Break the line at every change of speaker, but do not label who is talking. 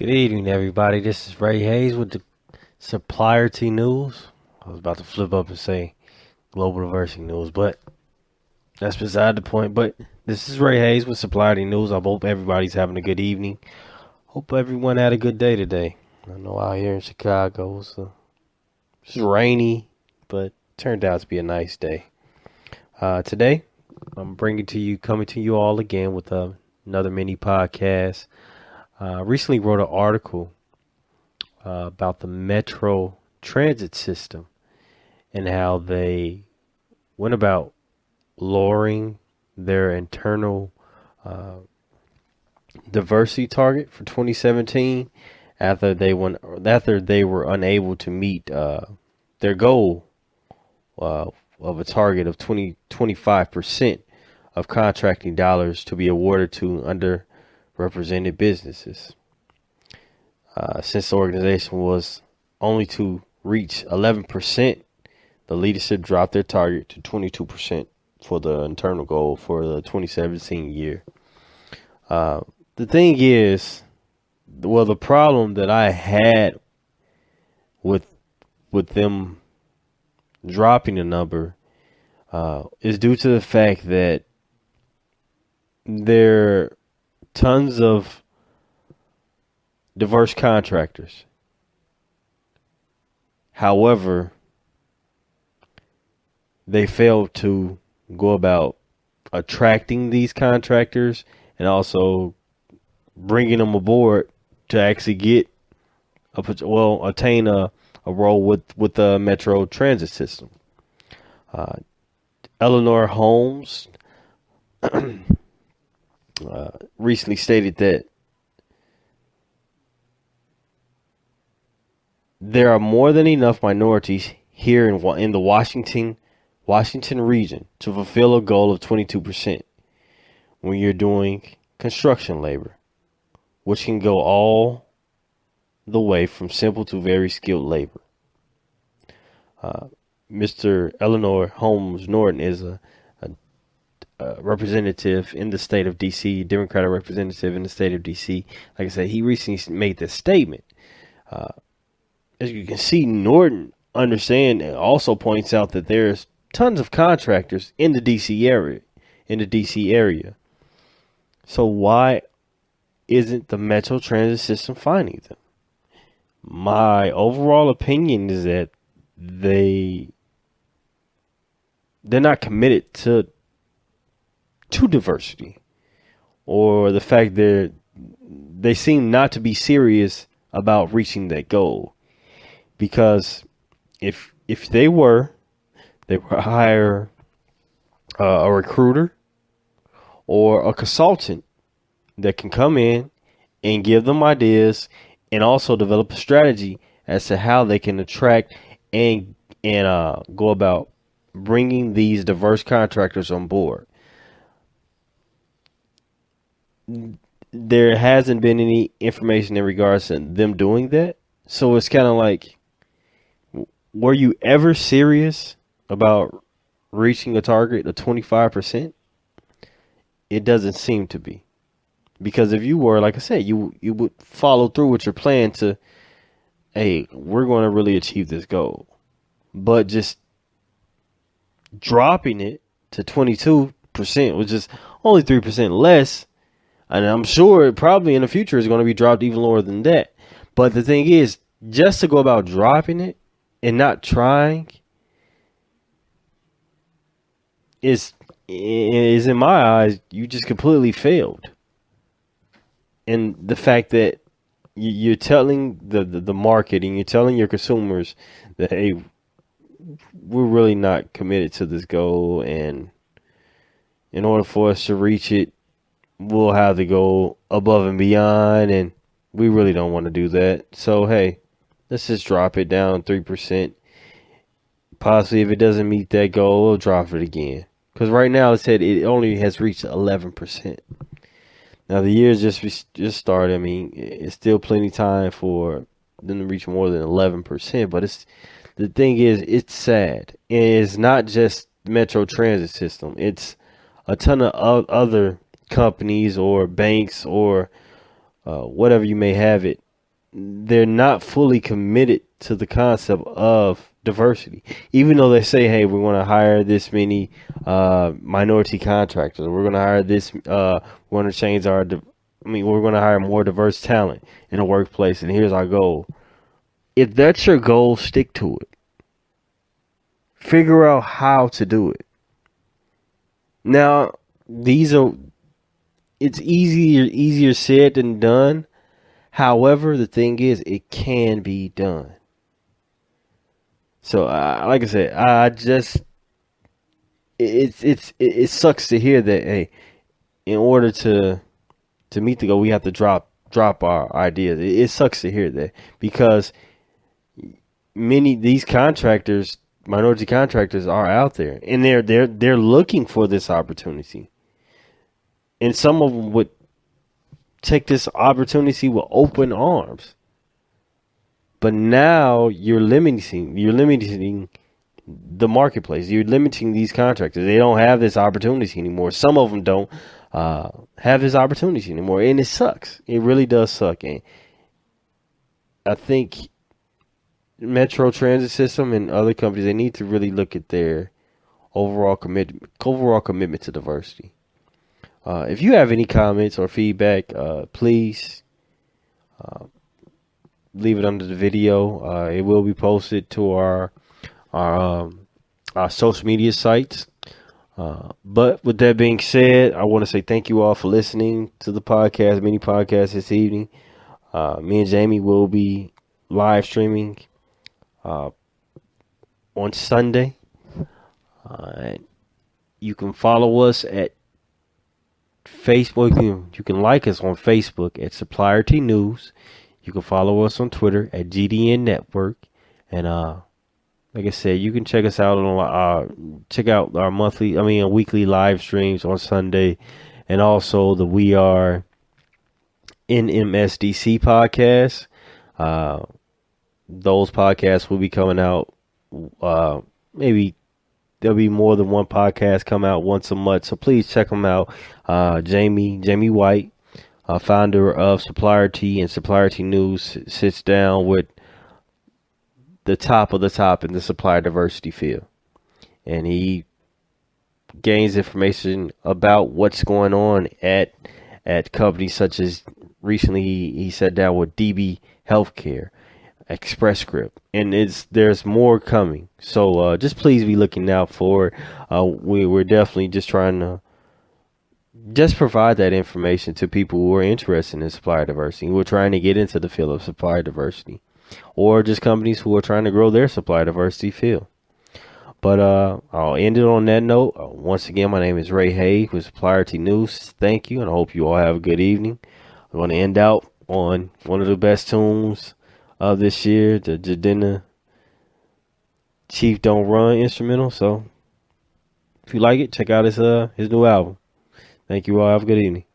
Good evening, everybody. This is Ray Hayes with the Supplierty News. I was about to flip up and say Global Diversity News, but that's beside the point. But this is Ray Hayes with Supplierty News. I hope everybody's having a good evening. Hope everyone had a good day today. I know out here in Chicago it's rainy, but turned out to be a nice day. Today, I'm coming to you all again with another mini podcast. Recently wrote an article about the Metro transit system and how they went about lowering their internal diversity target for 2017 after they were unable to meet their goal of a target of 25% of contracting dollars to be awarded to underrepresented businesses. Since the organization was only to reach 11%, the leadership dropped their target to 22% for the internal goal for the 2017 year. The thing is, the problem that I had with them dropping the number is due to the fact that there are tons of diverse contractors. However, they failed to go about attracting these contractors and also bringing them aboard to actually attain a role with the Metro transit system. Eleanor Holmes recently stated that there are more than enough minorities here in the Washington region to fulfill a goal of 22% when you're doing construction labor, which can go all the way from simple to very skilled labor. Mr. Eleanor Holmes Norton is a representative in the state of D.C., Democratic representative in the state of D.C. Like I said, he recently made this statement. As you can see, Norton understands and also points out that there's tons of contractors in the D.C. area. So why isn't the Metro Transit system finding them? My overall opinion is that they're not committed to diversity, or the fact that they seem not to be serious about reaching that goal. Because if they were hire a recruiter or a consultant that can come in and give them ideas and also develop a strategy as to how they can attract and go about bringing these diverse contractors on board. There hasn't been any information in regards to them doing that. So it's kind of like, were you ever serious about reaching a target of 25%? It doesn't seem to be. Because if you were, like I said, you would follow through with your plan to, hey, we're going to really achieve this goal. But just dropping it to 22%, which is only 3% less, and I'm sure it probably in the future is going to be dropped even lower than that. But the thing is, just to go about dropping it and not trying is in my eyes, you just completely failed. And the fact that you're telling the market and you're telling your consumers that, hey, we're really not committed to this goal, and in order for us to reach it, we'll have to go above and beyond, and we really don't want to do that. So, hey, let's just drop it down 3%. Possibly if it doesn't meet that goal, we'll drop it again. Because right now it said it only has reached 11%. Now the year's just started. I mean, it's still plenty of time for them to reach more than 11%. But the thing is, it's sad. And it's not just the Metro Transit system. It's a ton of other companies or banks or whatever you may have it they're not fully committed to the concept of diversity. Even though they say, hey, we're going to hire this many minority contractors, we're going to hire this, we're going to change our, we're going to hire more diverse talent in the workplace, and here's our goal. If that's your goal, stick to it. Figure out how to do it. Now, it's easier said than done. However, the thing is, it can be done. So, like I said, it sucks to hear that. Hey, in order to meet the goal, we have to drop our ideas. It sucks to hear that, because these contractors, minority contractors, are out there, and they're looking for this opportunity, and some of them would take this opportunity with open arms. But now you're limiting the marketplace. You're limiting these contractors. They don't have this opportunity anymore. Some of them don't have this opportunity anymore, and it sucks. It really does suck. And I think Metro Transit System and other companies, they need to really look at their overall commitment to diversity. If you have any comments or feedback, please leave it under the video. It will be posted to our social media sites. But with that being said, I want to say thank you all for listening to the mini podcast this evening. Me and Jamie will be live streaming on Sunday. You can follow us at Facebook. You can like us on Facebook at Supplierty News. You can follow us on Twitter at GDN Network. And like I said, you can check us out on check out our weekly live streams on Sunday, and also the We Are NMSDC podcast. Those podcasts will be coming out. Maybe there'll be more than one podcast come out once a month, so please check them out. Jamie White, founder of Supplierty and Supplierty News, sits down with the top of the top in the supplier diversity field, and he gains information about what's going on at companies such as, recently he sat down with DB Healthcare, Express Script, and there's more coming. So just please be looking out for it. We're definitely just trying to just provide that information to people who are interested in supplier diversity, who are trying to get into the field of supplier diversity, or just companies who are trying to grow their supplier diversity field. But I'll end it on that note. Once again, my name is Ray Hayes with Supplierty News. Thank you, and I hope you all have a good evening. I'm going to end out on one of the best tunes of this year, the Jidenna Chief Don't Run instrumental. So if you like it, check out his new album. Thank you all. Have a good evening.